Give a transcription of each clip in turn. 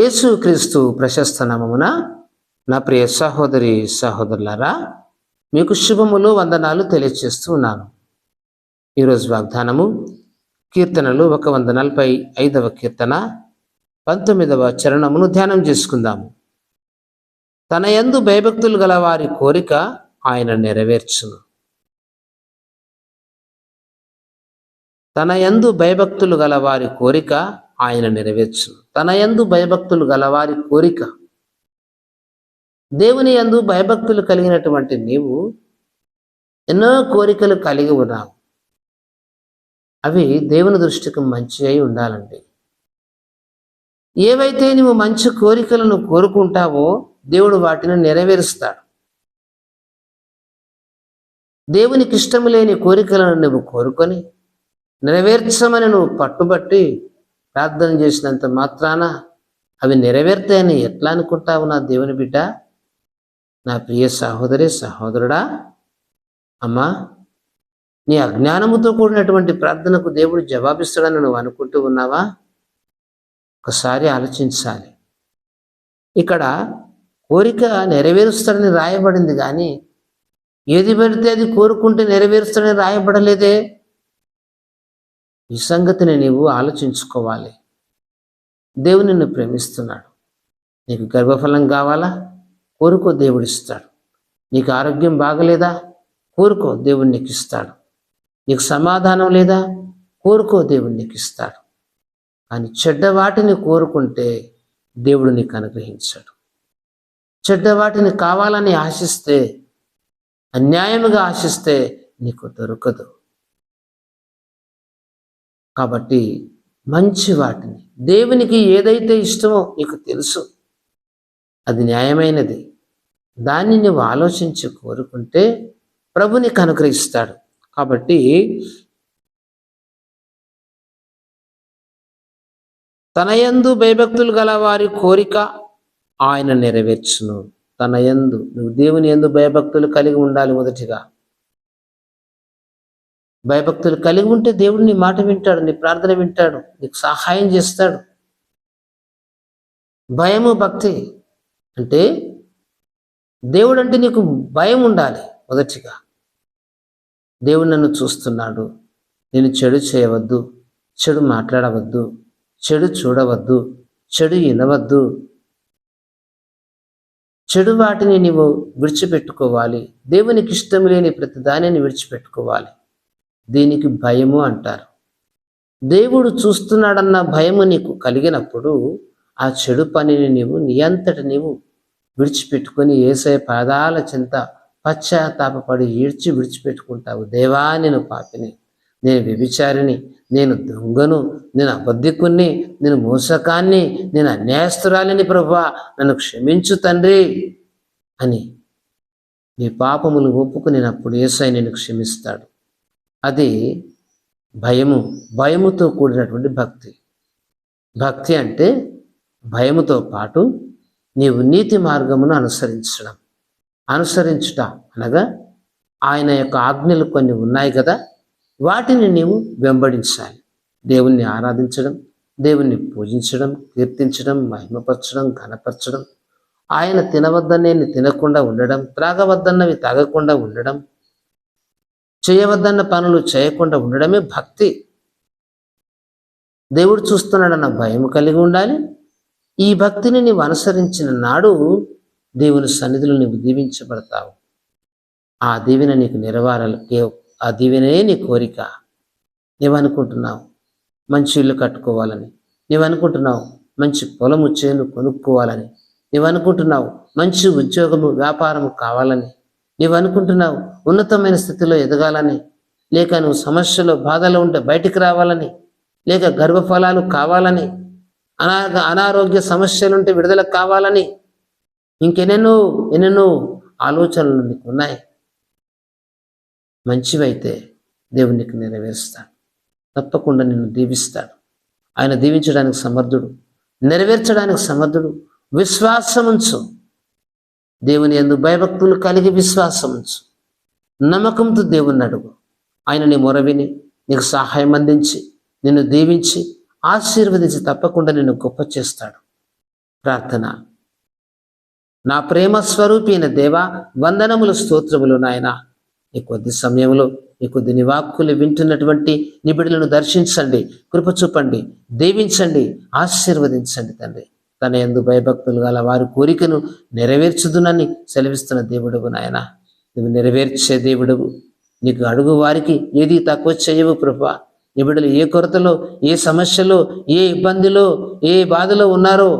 యేసుక్రీస్తు ప్రశస్త నామమున నా ప్రియ సహోదరి సహోదరులారా, మీకు శుభములు వందనాలు తెలియజేస్తూ ఉన్నాను. ఈరోజు వాగ్దానము కీర్తనలు 145వ కీర్తన 19వ చరణమును ధ్యానం చేసుకుందాము. తన యందు భయభక్తులు గల వారి కోరిక ఆయన నెరవేర్చును. తన యందు భయభక్తులు గల వారి కోరిక ఆయన నెరవేర్చును. తన యందు భయభక్తులు గలవారి కోరిక. దేవుని యందు భయభక్తులు కలిగినటువంటి నీవు ఎన్నో కోరికలు కలిగి ఉన్నావు. అవి దేవుని దృష్టికి మంచి అయి ఉండాలండి. ఏవైతే నువ్వు మంచి కోరికలను కోరుకుంటావో దేవుడు వాటిని నెరవేరుస్తాడు. దేవునికి ఇష్టం లేని కోరికలను నువ్వు కోరుకొని నెరవేర్చమని నువ్వు పట్టుబట్టి ప్రార్థన చేసినంత మాత్రాన అవి నెరవేర్తాయని ఎట్లా అనుకుంటావు నా దేవుని బిడ్డ? నా ప్రియ సహోదరి సహోదరుడా, అమ్మా, నీ అజ్ఞానముతో కూడినటువంటి ప్రార్థనకు దేవుడు జవాబిస్తాడని నువ్వు అనుకుంటూ ఉన్నావా? ఒకసారి ఆలోచించాలి. ఇక్కడ కోరిక నెరవేరుస్తాడని రాయబడింది, కానీ ఏది పెడితే అది కోరుకుంటే నెరవేరుస్తాడని రాయబడలేదే. ఈ సంగతిని నీవు ఆలోచించుకోవాలి. దేవుడు నిన్ను ప్రేమిస్తున్నాడు. నీకు గర్భఫలం కావాలా? కోరుకో, దేవుడు ఇస్తాడు. నీకు ఆరోగ్యం బాగలేదా? కోరుకో, దేవుడు నీకు ఇస్తాడు. నీకు సమాధానం లేదా? కోరుకో, దేవుడు నీకు ఇస్తాడు. కానీ చెడ్డ వాటిని కోరుకుంటే దేవుడు నీకు అనుగ్రహించాడు. చెడ్డ వాటిని కావాలని ఆశిస్తే, అన్యాయముగా ఆశిస్తే నీకు దొరకదు. కాబట్టి మంచి వాటిని, దేవునికి ఏదైతే ఇష్టమో నీకు తెలుసు, అది న్యాయమైనది, దాన్ని నువ్వు ఆలోచించి కోరుకుంటే ప్రభు నీకు అనుగ్రహిస్తాడు. కాబట్టి తన యందు భయభక్తులు గల వారి కోరిక ఆయన నెరవేర్చును. తన యందు, నువ్వు దేవుని యందు భయభక్తులు కలిగి ఉండాలి. మొదటిగా భయభక్తులు కలిగి ఉంటే దేవుడు నీ మాట వింటాడు, నీ ప్రార్థన వింటాడు, నీకు సహాయం చేస్తాడు. భయము భక్తి అంటే దేవుడు అంటే నీకు భయం ఉండాలి. మొదటిగా దేవుడు నన్ను చూస్తున్నాడు, నేను చెడు చేయవద్దు, చెడు మాట్లాడవద్దు, చెడు చూడవద్దు, చెడు వినవద్దు, చెడు వాటిని నీవు విడిచిపెట్టుకోవాలి. దేవునికి ఇష్టం లేని ప్రతి దానిని విడిచిపెట్టుకోవాలి. దీనికి భయము అంటారు. దేవుడు చూస్తున్నాడన్న భయము నీకు కలిగినప్పుడు ఆ చెడు పనిని నీవు నీ అంతట నీవు విడిచిపెట్టుకొని యేసయ్య పాదాల చెంత పశ్చాత్తాపపడి ఈడ్చి విడిచిపెట్టుకుంటావు. దేవా, నేను పాపిని, నేను వ్యభిచారిని, నేను దొంగను, నేను అబద్ధికుణ్ణి, నేను మోసకాన్ని, నేను అన్యాయస్తురాలిని, ప్రభువా నన్ను క్షమించు తండ్రి అని నీ పాపములు ఒప్పుకునేటప్పుడు యేసయ్య నిన్ను క్షమిస్తాడు. అది భయముతో కూడినటువంటి భక్తి. భక్తి అంటే భయముతో పాటు నీవు నీతి మార్గమును అనుసరించుట అనగా ఆయన యొక్క ఆజ్ఞలు కొన్ని ఉన్నాయి కదా, వాటిని నీవు వెంబడించాలి. దేవుణ్ణి ఆరాధించడం, దేవుణ్ణి పూజించడం, కీర్తించడం, మహిమపరచడం, ఘనపరచడం, ఆయన తినవద్దనేవి తినకుండా ఉండడం, త్రాగవద్దన్నవి తాగకుండా ఉండడం, చేయవద్దన్న పనులు చేయకుండా ఉండడమే భక్తి. దేవుడు చూస్తున్నాడన్న భయం కలిగి ఉండాలి. ఈ భక్తిని నీవు అనుసరించిన నాడు దేవుని సన్నిధిలో నీవు దీవించబడతావు. ఆ దీవెన నీకు నెరవేరాలి. ఆ దీవెనే నీ కోరిక. నీవు అనుకుంటున్నావు మంచి ఇల్లు కట్టుకోవాలని, నీవు అనుకుంటున్నావు మంచి పొలము చేను కొనుక్కోవాలని, నీవు అనుకుంటున్నావు మంచి ఉద్యోగము వ్యాపారము కావాలని, నీవు అనుకుంటున్నావు ఉన్నతమైన స్థితిలో ఎదగాలని, లేక నువ్వు సమస్యలో బాధలో ఉంటే బయటికి రావాలని, లేక గర్భఫలాలు కావాలని, అనారోగ్య సమస్యలుంటే విడుదల కావాలని, ఎన్నెన్నో ఆలోచనలు నీకు ఉన్నాయి. మంచివైతే దేవుడు నీకు నెరవేరుస్తాడు. తప్పకుండా నిన్ను దీవిస్తాడు. ఆయన దీవించడానికి సమర్థుడు, నెరవేర్చడానికి సమర్థుడు. విశ్వాసముంచు. దేవుని యందు భయభక్తులు కలిగి విశ్వాసముంచు. నమ్మకంతో దేవుణ్ణి అడుగు. ఆయన నీ మొర విని నీకు సహాయం అందించి నిన్ను దీవించి ఆశీర్వదించి తప్పకుండా నిన్ను గొప్ప చేస్తాడు. ప్రార్థన. నా ప్రేమ స్వరూపైన దేవా, వందనములు, స్తోత్రములు నాయన. ఈ కొద్ది సమయంలో ఈ కొద్ది నీ వాక్కులు వింటున్నటువంటి నిబిడులను దర్శించండి, కృప చూపండి, దీవించండి, ఆశీర్వదించండి తండ్రి. తన యందు భయభక్తులు గల వారి కోరికను నెరవేర్చుదునని సెలవిస్తున్న దేవుడువు నాయన. నువ్వు నెరవేర్చే దేవుడువు. నీకు అడుగు వారికి ఏది తక్కువ చేయవు ప్రభా. నిబిడులు ఏ కొరతలో, ఏ సమస్యలో, ఏ ఇబ్బందిలో, ఏ బాధలో ఉన్నారో,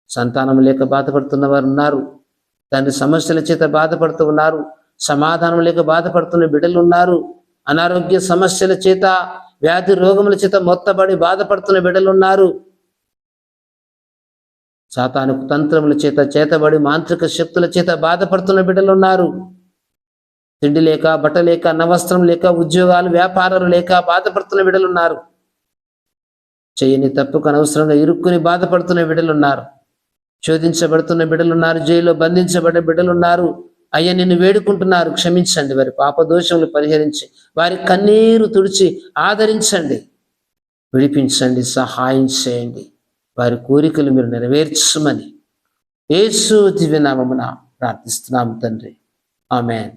సంతానం లేక బాధపడుతున్న వారు ఉన్నారు, తండ్రి సమస్యల చేత బాధపడుతూ ఉన్నారు, సమాధానం లేక బాధపడుతున్న బిడ్డలు ఉన్నారు, అనారోగ్య సమస్యల చేత, వ్యాధి రోగముల చేత మొత్తబడి బాధపడుతున్న బిడ్డలు ఉన్నారు, సాతానుకు తంత్రముల చేత చేతబడి మాంత్రిక శక్తుల చేత బాధపడుతున్న బిడ్డలు ఉన్నారు, తిండి లేక, బట్ట లేక, అన్నవస్త్రం లేక, ఉద్యోగాలు, వ్యాపారాలు లేక బాధపడుతున్న బిడ్డలు ఉన్నారు, చేయని తప్పుకు అనవసరంగా ఇరుక్కుని బాధపడుతున్న బిడ్డలు ఉన్నారు, శోధించబడుతున్న బిడ్డలున్నారు, జైల్లో బంధించబడ్డ బిడ్డలున్నారు. అయ్యా, నిన్ను వేడుకుంటున్నారు, క్షమించండి. వారి పాపదోషములు పరిహరించి వారి కన్నీరు తుడిచి ఆదరించండి, విడిపించండి, సహాయం చేయండి. వారి కోరికలు మీరు నెరవేర్చమని యేసు దివ్య నామమున ప్రార్థిస్తున్నాం తండ్రి. ఆమేన్.